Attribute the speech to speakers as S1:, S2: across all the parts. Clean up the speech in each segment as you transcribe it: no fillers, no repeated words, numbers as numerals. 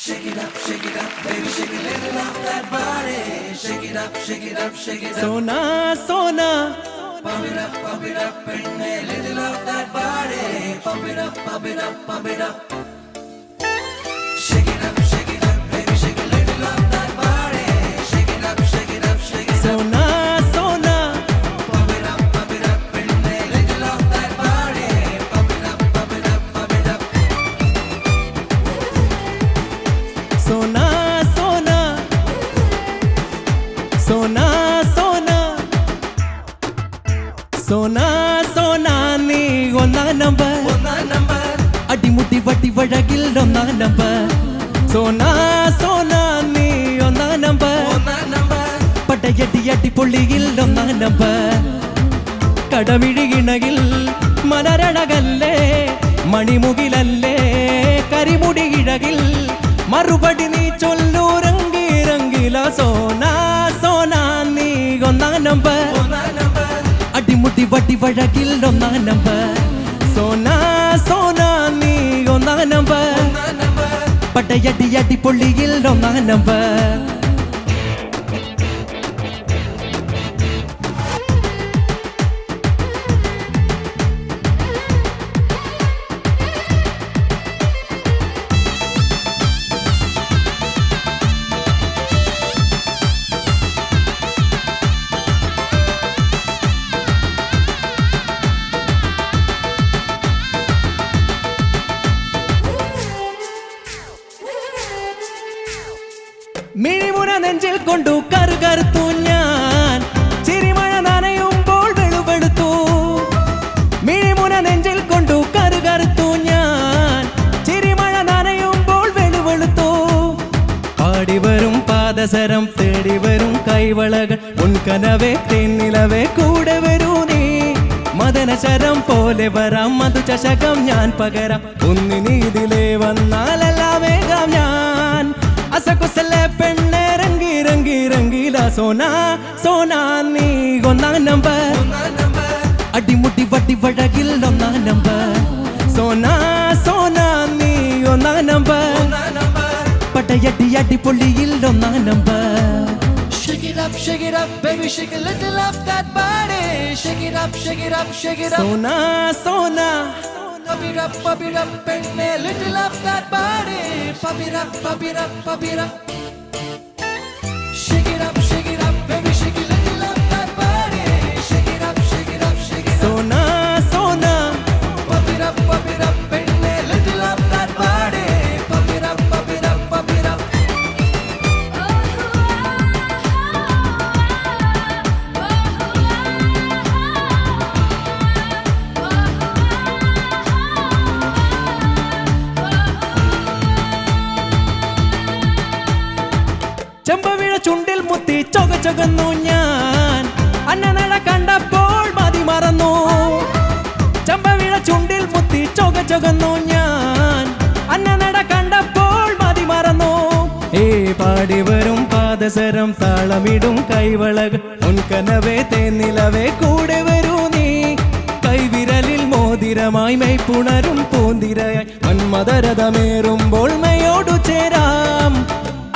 S1: Shake it up, baby, shake a little off that body. Shake it up, shake it up, shake it up.
S2: Sona, Sona.
S1: Pump it up, and a little off that body. Pump it up, pump it up, pump it up. Shake it up, baby, shake a little off that body. Shake it up, shake it up, shake it up.
S2: Sona, Sona.
S1: Pump it up, and a little off that body. Pump it up, pump it up, pump it up.
S2: Sona, Sona. Sona, Sona. Sona, Sona. നീ ഒന്നാം number അടിമുട്ടി വട്ടി വഴകിൽ ഒന്നാം number Sona Sona നീ ഒന്നാം number പടയടി അടി പൊള്ളിയിൽ ഒന്നാം number കടമിഴിയിണയിൽ മലരണകല്ലേ മണിമുകിലല്ലേ കരിമുടി ഇഴകിൽ മറുപടി നീ ചൊല്ലു രംഗി രംഗില സോന സോന നീ ഒന്നാം നമ്പർ അടിമുട്ടി വട്ടി വഴകിൽ ഒന്നാം നമ്പർ സോന സോന നീ ഒന്നാം നമ്പർ പടയടി അടി പൊള്ളിയിൽ ഒന്നാം നമ്പർ മിഴിമുന നെഞ്ചിൽ കൊണ്ടു കറുകറുത്തു ഞാൻ ചിരിമഴ നനയുമ്പോൾ വെളുവെടുത്തു മിഴിമുന നെഞ്ചിൽ കൊണ്ടു കറുകറുത്തു ഞാൻ ചിരിമഴ നനയുമ്പോൾ വെളുവെളുത്തു പാടി വരും പാദസരം തേടി വരും കൈവളകൾ ഉൻകനവേ തേന്നിലവേ കൂടെ വരൂ നീ മദനശരം പോലെ വരാം മധുചഷകം ഞാൻ പകരാം ഒന്നിനീതിലേ വന്നാലെല്ലാം വേഗം ഞാൻ അസകുസലെ പെണ്ണെ രംഗി രംഗി രംഗീല സോന സോന നീ ഒന്നാം നമ്പർ അടിമുട്ടി വട്ടി വഴകിൽ ഒന്നാം നമ്പർ സോന സോന നീ ഒന്നാം നമ്പർ പടയടി അടി പൊള്ളിയിൽ ഒന്നാം number
S1: Shake it up, baby, shake a little off that body. Shake it up, shake it up, shake it up.
S2: Sona Sona
S1: Pump it up, and a little off that body. Pump it up, pump it up, pump it up. Shake it up, baby, shake a little off that body. Shake it up, shake it up, shake it up.
S2: Sona Sona
S1: Pump it up, and a little off that body. Pump it up, pump it up, pump it up.
S2: ചെമ്പവിഴ ചുണ്ടിൽ മുത്തി ചൊക ചൊകന്നു ഞാൻ അന്നനട കണ്ടപ്പോൾ മതി മറന്നു ചെമ്പവിഴ ചുണ്ടിൽ മുത്തി ചൊക ചൊകന്നു ഞാൻ അന്നനട കണ്ടപ്പോൾ മതി മറന്നു ഏ പാടി വരും പാദസരം താളമിടും കൈവളകൾ ഉൻകനവേ തേന്നിലവേ കൂടെ വരൂ നീ കൈവിരലിൽ മോതിരമായി മെയ്പുണരും പൂന്തിരയായി മന്മദരഥമേറുമ്പോൾ മെയ്യോടു ചേരാം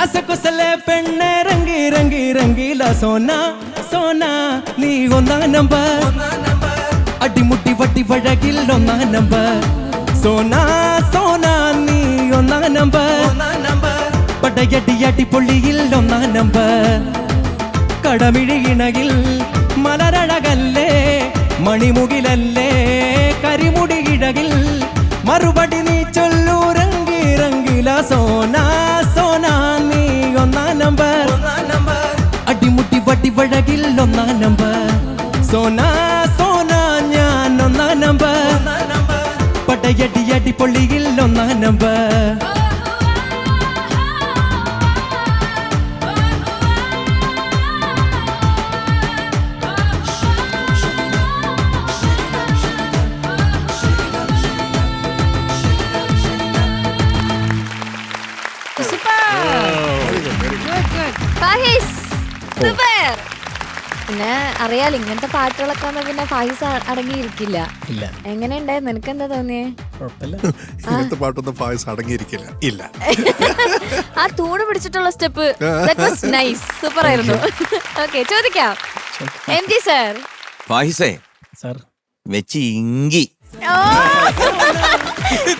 S2: അസകുസലെ പെണ്ണെ രംഗി രംഗി രംഗീല സോന സോന നീ ഒന്നാം നമ്പർ അടിമുട്ടി വട്ടി വഴകിൽ ഒന്നാം നമ്പർ സോന സോന നീ ഒന്നാം നമ്പർ പടയടി അടി പൊള്ളിയിൽ ഒന്നാം നമ്പർ കടമിഴിയിണയിൽ മലരഴകല്ലേ മണിമുകിലല്ലേ കരിമുടി ഇഴകിൽ മറുപടി നീ ചൊല്ലു രംഗി രംഗില സോന സോന നീ ഒന്നാം നമ്പർ അടിമുട്ടി വട്ടി വഴകിൽ ഒന്നാം നമ്പർ സോന സോന ഞാൻ ഒന്നാം നമ്പർ പടയടി അടി പൊള്ളിയിൽ ഒന്നാം നമ്പർ
S3: പിന്നെ അറിയാലോ ഇങ്ങനത്തെ പാട്ടുകളൊക്കെ പിന്നെ ഫായിസ് അടങ്ങിയിരിക്കില്ല.
S2: ഇല്ല
S3: എങ്ങനെയുണ്ടായിരുന്നു? നിനക്ക് എന്താ തോന്നിയേ?
S2: കുഴപ്പമില്ല.
S3: ഇങ്ങനത്തെ പാട്ടൊന്നും ഫായിസ് അടങ്ങിയിരിക്കില്ല. ഇല്ല,
S4: ആ തൂണ് പിടിച്ചിട്ടുള്ള സ്റ്റെപ്പ് നൈസ്, സൂപ്പർ ആയിരുന്നു. ഓക്കെ, ചോദിക്കാം. M G sir.
S5: ഫായിസേ
S2: സാർ
S5: വെച്ച് ഇങ്കി.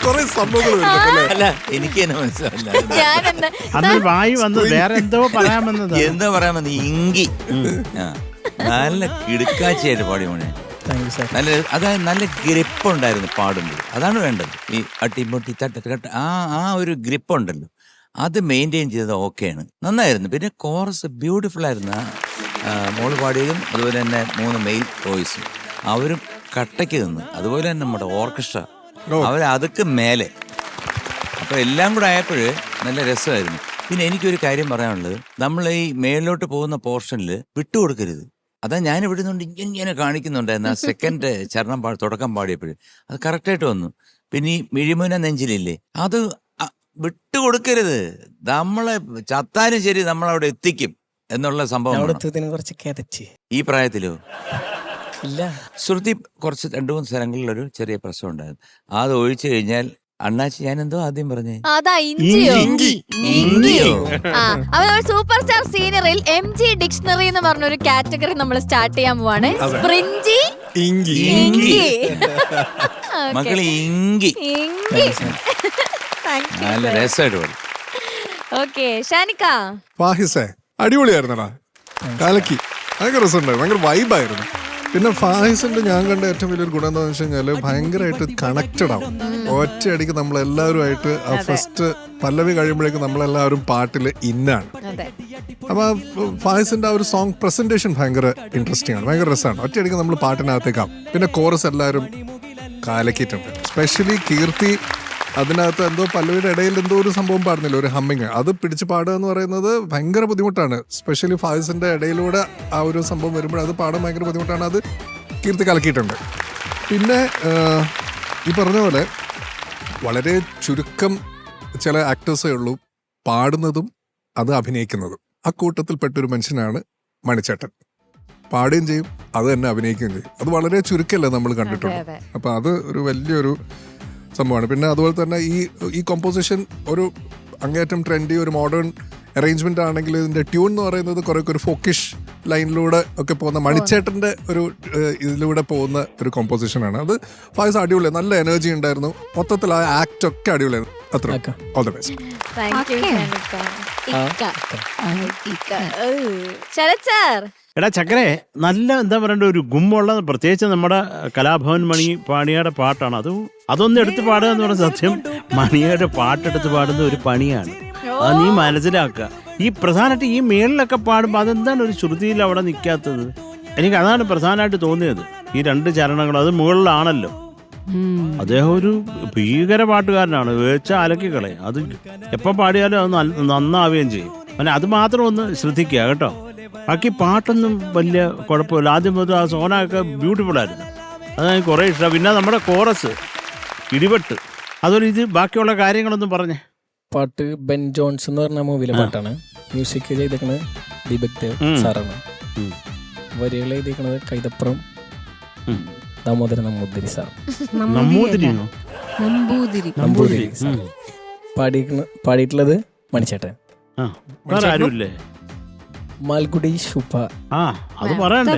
S3: കുറെ സംഭവങ്ങൾ
S5: അല്ല എനിക്ക് തന്നെ മനസ്സിലാവില്ല
S4: ഞാനെന്താ
S6: അന്ന് വായി വന്ന് വേറെ എന്തോ പറയാമെന്നത്.
S5: എന്താ പറയാൻ ഇങ്കി. ആ, നല്ല കിടുക്കാച്ചയായിട്ട് പാടി മോനെ.
S2: Thank you sir.
S5: നല്ല അതായത് നല്ല ഗ്രിപ്പ് ഉണ്ടായിരുന്നു പാടുമ്പോൾ. അതാണ് വേണ്ടത്. ഈ അട്ടിമുട്ടി തട്ട ആ ഒരു ഗ്രിപ്പ് ഉണ്ടല്ലോ, അത് മെയിൻറ്റെയിൻ ചെയ്തത് ഓക്കെയാണ്, നന്നായിരുന്നു. പിന്നെ കോറസ് ബ്യൂട്ടിഫുൾ ആയിരുന്നു. മോള് പാടിയതും അതുപോലെ തന്നെ 3 മെയിൽ വോയിസും അവരും കട്ടയ്ക്ക് നിന്ന്. അതുപോലെ തന്നെ നമ്മുടെ ഓർക്കസ്ട്ര അവരതൊക്കെ മേലെ. അപ്പോൾ എല്ലാം കൂടെ ആയപ്പോൾ നല്ല രസമായിരുന്നു. പിന്നെ എനിക്കൊരു കാര്യം പറയാനുള്ളത്, നമ്മൾ ഈ മേളിലോട്ട് പോകുന്ന പോർഷനിൽ വിട്ടുകൊടുക്കരുത്. അതാ ഞാൻ ഇവിടെ നിന്നുകൊണ്ട് ഇങ്ങനെ കാണിക്കുന്നുണ്ടായിരുന്നു. ആ സെക്കൻഡ് ചരണം തുടക്കം പാടിയപ്പോൾ അത് കറക്റ്റായിട്ട് വന്നു. പിന്നെ ഈ മിഴിമുന നെഞ്ചിലില്ലേ, അത് വിട്ടുകൊടുക്കരുത്. നമ്മളെ ചത്താനും ശരി നമ്മളവിടെ എത്തിക്കും എന്നുള്ള സംഭവം.
S2: കുറച്ച് കിതച്ച്
S5: ഈ പ്രായത്തിലോ
S2: ഇല്ല.
S5: ശ്രുതി കുറച്ച് 2-3 സ്ഥലങ്ങളിലൊരു ചെറിയ പ്രശ്നം ഉണ്ടായിരുന്നു. അത് ഒഴിച്ചു കഴിഞ്ഞാൽ അണ്ണാച്ചി, ഞാൻ എന്തോ ആദ്യം പറഞ്ഞേ,
S4: അതാ ഇഞ്ചിയോ?
S5: ഇങ്കിയോ?
S4: ആ, അപ്പൊ സൂപ്പർ സ്റ്റാർ സീനിയറിൽ MG ഡിക്ഷണറി എന്ന് പറഞ്ഞൊരു കാറ്റഗറി നമ്മൾ സ്റ്റാർട്ട് ചെയ്യാൻ പോവാണ്. സ്പ്രിഞ്ചി
S3: ഇങ്കി.
S4: ഇങ്കി.
S5: മക്കളെ ഇങ്കി
S4: ഇങ്കി.
S5: നല്ല രസമായിട്ട് പാടി.
S4: ഓക്കെ, ഷാനിക്ക.
S3: ഫാഹിസേ അടിപൊളിയായിരുന്നടാ, കലക്കി. ഭയങ്കര രസമുണ്ടായിരുന്നു, ഭയങ്കര വൈബായിരുന്നു. പിന്നെ ഫാഹിസിന്റെ ഞാൻ കണ്ട ഏറ്റവും വലിയൊരു ഗുണം എന്താണെന്ന് വെച്ച് കഴിഞ്ഞാല് ഭയങ്കരമായിട്ട് കണക്റ്റഡ് ആവും. ഒറ്റയടിക്ക് നമ്മളെല്ലാവരുമായിട്ട് ആ ഫസ്റ്റ് പല്ലവി കഴിയുമ്പോഴേക്കും നമ്മളെല്ലാവരും പാട്ടിൽ ഇന്നാണ്. അപ്പൊ ഫാഹിസിന്റെ ആ ഒരു സോങ് പ്രസന്റേഷൻ ഭയങ്കര ഇൻട്രസ്റ്റിംഗ് ആണ്, ഭയങ്കര രസമാണ്. ഒറ്റയടിക്ക് നമ്മൾ പാട്ടിനകത്തേക്കാവും. പിന്നെ കോറസ് എല്ലാവരും കാലക്കിയിട്ടുണ്ട്. സ്പെഷ്യലി കീർത്തി അതിനകത്ത് എന്തോ പല്ലവിയുടെ ഇടയിൽ എന്തോ ഒരു സംഭവം പാടുന്നില്ല, ഒരു ഹമ്മിങ്. അത് പിടിച്ച് പാടുക എന്ന് പറയുന്നത് ഭയങ്കര ബുദ്ധിമുട്ടാണ്. സ്പെഷ്യലി ഫായിസിന്റെ ഇടയിലൂടെ ആ ഒരു സംഭവം വരുമ്പോൾ അത് പാടാൻ ഭയങ്കര ബുദ്ധിമുട്ടാണ്. അത് കീർത്തി കലക്കിയിട്ടുണ്ട്. പിന്നെ ഈ പറഞ്ഞ പോലെ വളരെ ചുരുക്കം ചില ആക്ടേഴ്സേ ഉള്ളൂ പാടുന്നതും അത് അഭിനയിക്കുന്നതും. ആ കൂട്ടത്തിൽപ്പെട്ടൊരു മനുഷ്യനാണ് മണിച്ചേട്ടൻ. പാടുകയും ചെയ്യും, അത് തന്നെ അഭിനയിക്കുകയും ചെയ്യും. അത് വളരെ ചുരുക്കമല്ലേ നമ്മൾ കണ്ടിട്ടുണ്ട്. അപ്പം അത് ഒരു വലിയൊരു സംഭവമാണ്. പിന്നെ അതുപോലെ തന്നെ ഈ കോമ്പോസിഷൻ ഒരു അങ്ങേറ്റം ട്രെൻഡി ഒരു മോഡേൺ അറേഞ്ച്മെന്റ് ആണെങ്കിൽ ഇതിന്റെ ട്യൂൺ എന്ന് പറയുന്നത് കുറെ ഒരു ഫോക്കിഷ് ലൈനിലൂടെ ഒക്കെ പോകുന്ന മണിച്ചേട്ടന്റെ ഒരു ഇതിലൂടെ പോകുന്ന ഒരു കോമ്പോസിഷനാണ്. അത് ഫായിസ് അടിപൊളി, നല്ല എനർജി ഉണ്ടായിരുന്നു. മൊത്തത്തിൽ ആ ആക്ട് ഒക്കെ അടിപൊളിയായിരുന്നു. അത്ര all the best.
S4: Sharath sir.
S6: എടാ ചക്കരെ, നല്ല എന്താ പറയണ്ട ഒരു ഗുമ്മുള്ള, പ്രത്യേകിച്ച് നമ്മുടെ കലാഭവൻ മണി പാണിയുടെ പാട്ടാണ്. അതൊന്നും എടുത്ത് പാടുക എന്ന് പറഞ്ഞ സത്യം മണിയുടെ പാട്ടെടുത്ത് പാടുന്ന ഒരു പണിയാണ്. അത് നീ മനസ്സിലാക്കുക. ഈ പ്രധാനമായിട്ട് ഈ മേളിലൊക്കെ പാടുമ്പോൾ അതെന്താണ് ഒരു ശ്രുതിയിൽ അവിടെ നിൽക്കാത്തത്? എനിക്ക് അതാണ് പ്രധാനമായിട്ട് തോന്നിയത്. ഈ 2 ചരണങ്ങൾ അത് മുകളിലാണല്ലോ. അദ്ദേഹം ഒരു ഭീകര പാട്ടുകാരനാണ്, വേച്ച അലക്കിക്കളെ. അത് എപ്പോൾ പാടിയാലും അത് നന്നാവുകയും ചെയ്യും. പിന്നെ അത് മാത്രം ഒന്ന് ശ്രദ്ധിക്കുക കേട്ടോ. ബാക്കി പാട്ടൊന്നും വലിയ കുഴപ്പമില്ല. ആദ്യം മുതൽ ആ സോനൊക്കെ ബ്യൂട്ടിഫുൾ ആയിരുന്നു, അത് എനിക്ക് കുറേ ഇഷ്ടമാണ്. പിന്നെ നമ്മുടെ കോറസ് ഇടിവെട്ട്, അതൊരു ഇത് ബാക്കിയുള്ള കാര്യങ്ങളൊന്നും പറഞ്ഞേ.
S2: പാട്ട് ബെൻ ജോൺസ് എന്ന് പറഞ്ഞ മൂവിയിലെ പാട്ടാണ്. മ്യൂസിക് ചെയ്തേക്കുന്നത് ദീപക് ദേവ് സാറാണ്. വരികൾ എഴുതിയേക്കുന്നത് കൈതപ്പുറം ദാമോദരൻ നമ്പൂതിരി സാർ. നമ്പൂതിരി സാർ. പാടിയിട്ടുള്ളത് മണിച്ചേട്ടൻ.
S6: ആരുമില്ലേ?
S2: മാൽഗുഡി ശുഭ.
S6: ആ അത് പറയണ്ടേ,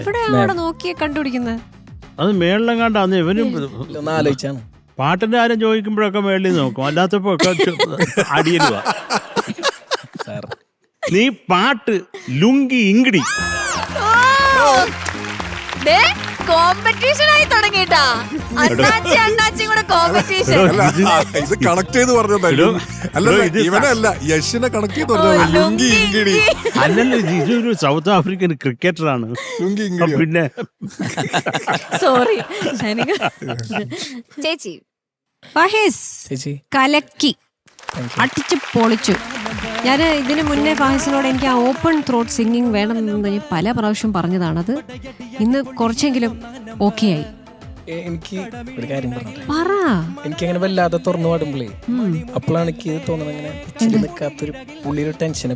S4: നോക്കിയേ കണ്ടുപിടിക്കുന്നത്.
S6: അത് മേളിലെങ്ങാണ്ടാന്ന് ഇവനും
S2: ഒന്ന് ആലോചിച്ചാണ്.
S6: പാട്ടിന്റെ കാര്യം ചോദിക്കുമ്പോഴൊക്കെ മേളിൽ നോക്കും, അല്ലാത്തപ്പോ ഒക്കെ അടിയലുക. നീ പാട്ട് ലുങ്കി ഇങ്കിടി
S4: കോമ്പറ്റീഷൻ ആയി തുടങ്ങിട്ടാ. അണ്ണാച്ചിയും കൂടെ കോമ്പറ്റീഷൻ.
S3: ഇത് കണക്ട് ചെയ്ത് പറഞ്ഞതല്ലോ. അല്ല ഇവനല്ല, യശിനെ കണക്ട് ചെയ്ത് പറഞ്ഞത് ലുങ്കി ഇങ്കിടി.
S6: അല്ലല്ലോ, ഇതൊരു സൗത്ത് ആഫ്രിക്കൻ ക്രിക്കറ്ററാണ്.
S3: ലുങ്കി ഇങ്കിടി.
S6: പിന്നെ
S4: സോറി ചേച്ചി.
S2: ചേച്ചി
S7: കലക്കി അടിച്ച് പൊളിച്ചു. ഞാൻ ഇതിനു മുന്നേ ഫാഹിസിനോട് എനിക്ക് ആ ഓപ്പൺ ത്രോട്ട് സിംഗിങ് വേണമെന്ന് പല പ്രാവശ്യം പറഞ്ഞതാണ്. അത് ഇന്ന് കുറച്ചെങ്കിലും ഓക്കെ ആയി.
S2: എനിക്ക് ഒരു കാര്യം
S7: പറ.
S2: എനിക്കങ്ങനെ വല്ലാതെ തുറന്നു പാടുമ്പോഴേ അപ്പോഴാണ് എനിക്ക് തോന്നുന്നത് ഇങ്ങനെ പിച്ചിൽ നിൽക്കാത്തൊരു പുള്ളിയൊരു ടെൻഷൻ.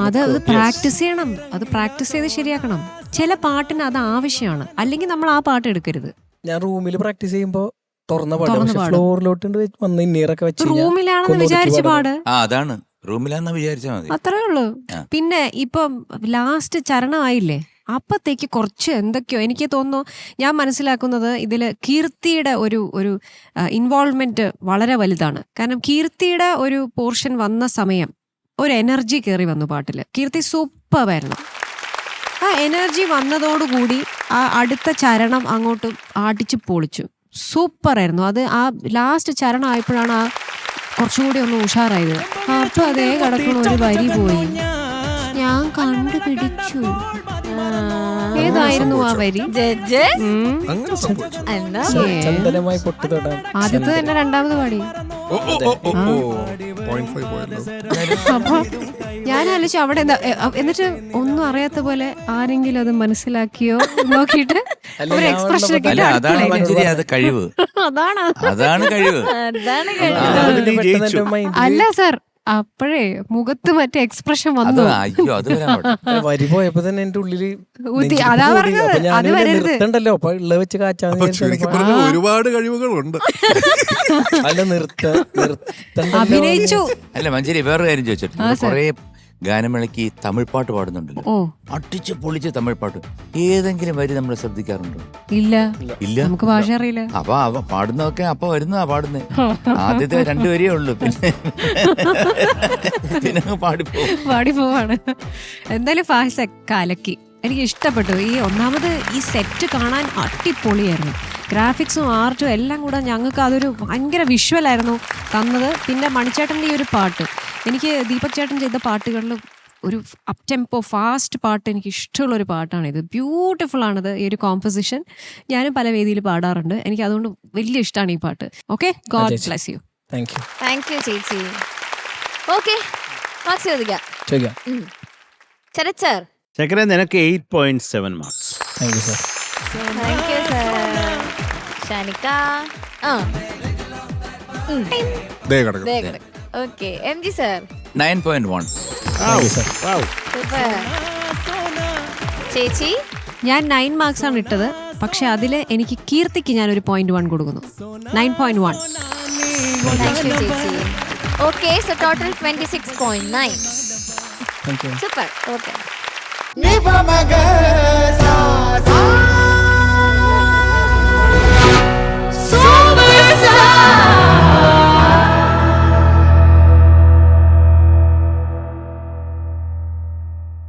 S7: അത് പ്രാക്ടീസ് ചെയ്യണം, അത് പ്രാക്ടീസ് ചെയ്ത് ശരിയാക്കണം. ചില പാട്ടിന് അത് ആവശ്യമാണ്, അല്ലെങ്കിൽ നമ്മൾ ആ പാട്ട് എടുക്കരുത്.
S2: ഞാൻ റൂമിൽ പ്രാക്ടീസ് ചെയ്യുമ്പോൾ തുറന്ന പാട് പക്ഷെ ഫ്ലോറിലോട്ട് വന്ന് ഇന്നീറൊക്കെ വെച്ച്
S7: റൂമിലാണെന്ന് വിചാരിച്ച് പാട്.
S5: അതാണ് റൂമിലാന്ന് വിചാരിച്ചാ മതി.
S7: അത്രേ ഉള്ളൂ. പിന്നെ ഇപ്പം ലാസ്റ്റ് ചരണമായില്ലേ, അപ്പത്തേക്ക് കുറച്ച് എന്തൊക്കെയോ എനിക്ക് തോന്നുന്നു, ഞാൻ മനസ്സിലാക്കുന്നത് ഇതിൽ കീർത്തിയുടെ ഒരു ഇൻവോൾവ്മെന്റ് വളരെ വലുതാണ്. കാരണം കീർത്തിയുടെ ഒരു പോർഷൻ വന്ന സമയം ഒരു എനർജി കയറി വന്നു പാട്ടിൽ. കീർത്തി സൂപ്പറായിരുന്നു. ആ എനർജി വന്നതോടുകൂടി ആ അടുത്ത ചരണം അങ്ങോട്ട് ആട്ടിച്ച് പൊളിച്ചു. സൂപ്പറായിരുന്നു. അത് ആ ലാസ്റ്റ് ചരണം ആയപ്പോഴാണ് ആ കുറച്ചുകൂടി ഒന്ന് ഉഷാറായത്. അപ്പൊ അതേ കിടക്കണ ഒരു വരി പോയി, ഞാൻ കണ്ടുപിടിച്ചു. ഏതായിരുന്നു ആ വരി?
S2: ചന്ദനമായി പൊട്ടു തൊടാം.
S7: ആദ്യത്തെ തന്നെ രണ്ടാമത് പാടി. അപ്പൊ ഞാൻ ആലോചിച്ചു അവിടെ എന്താ, എന്നിട്ട് ഒന്നും അറിയാത്ത പോലെ ആരെങ്കിലും അത് മനസ്സിലാക്കിയോ നോക്കിയിട്ട് ഒരു എക്സ്പ്രഷൻ ഒക്കെ
S5: അല്ല, അതാണ് മഞ്ജരി, അത് കഴിവ്. അതാണ് കഴിവ്.
S7: അല്ല സാർ, അപ്പോഴേ മുഖത്ത് മറ്റേ എക്സ്പ്രഷൻ വന്നു.
S5: അയ്യോ, അത്
S2: വരി പോയപ്പോ തന്നെ എന്റെ ഉള്ളില്
S7: അതാ പറഞ്ഞത്, അത് വരരുത്.
S2: നിർത്തണ്ടല്ലോ, അപ്പൊ ഉള്ള വെച്ച് കാച്ചാന്ന്
S3: ഒരുപാട് കഴിവുകളുണ്ട്.
S2: അല്ല
S7: അഭിനയിച്ചു.
S5: അല്ല മഞ്ജരി, വേറൊരു കാര്യം ചോദിച്ചിട്ടുണ്ട്. കൊറേ ഗാനമേളയ്ക്ക് തമിഴ് പാട്ട് പാടുന്നുണ്ടല്ലോ, അടിച്ച് പൊളിച്ച് തമിഴ് പാട്ട്. ഏതെങ്കിലും വരി നമ്മൾ ശ്രദ്ധിക്കാറുണ്ടോ?
S7: ഇല്ല,
S5: ഇല്ല,
S7: നമുക്ക് ഭാഷ അറിയില്ല.
S5: അപ്പൊ പാടുന്നതൊക്കെ അപ്പൊ വരുന്നതാ പാടുന്നേ. ആദ്യത്തെ 2 വരിയേ ഉള്ളു, പിന്നെ
S7: പാടിപ്പോവാണ്. എന്തായാലും ഫാഹിസ കലക്കി, എനിക്ക് ഇഷ്ടപ്പെട്ടു. ഈ ഒന്നാമത് ഈ സെറ്റ് കാണാൻ അടിപൊളിയായിരുന്നു. ഗ്രാഫിക്സും ആർട്ടും എല്ലാം കൂടെ ഞങ്ങൾക്ക് അതൊരു ഭയങ്കര വിഷ്വലായിരുന്നു തന്നത്. പിന്നെ മണിച്ചേട്ടൻ്റെ ഈ ഒരു പാട്ട്, എനിക്ക് ദീപക് ചേട്ടൻ ചെയ്ത പാട്ടുകളിൽ ഒരു അപ് ടെമ്പോ ഫാസ്റ്റ് പാട്ട് എനിക്ക് ഇഷ്ടമുള്ളൊരു പാട്ടാണിത്. ബ്യൂട്ടിഫുൾ ആണിത്, ഈ ഒരു കോമ്പോസിഷൻ. ഞാനും പല വേദിയിൽ പാടാറുണ്ട്, എനിക്ക് അതുകൊണ്ട് വലിയ ഇഷ്ടമാണ് ഈ പാട്ട്. Okay, God bless you.
S4: Thank you ചേച്ചി. ഓക്കെ, മാർക്സ് ചോദിക്കാം. ശരത് സർ.
S6: ചക്കര, നിനക്ക് 8.7 marks.
S2: Thank you sir.
S4: Thank you sir. ഷാനിക്ക. Okay, M G sir.
S5: 9.1.
S4: Super. ചേച്ചി.
S7: ഞാൻ 9 മാർക്സ് ആണ് ഇട്ടത്, പക്ഷെ അതിൽ എനിക്ക് കീർത്തിക്ക് ഞാൻ ഒരു 0.1 കൊടുക്കുന്നു. 9.1.
S4: താങ്ക് യു ചേച്ചി. Okay, so total 26.9. Super. Okay.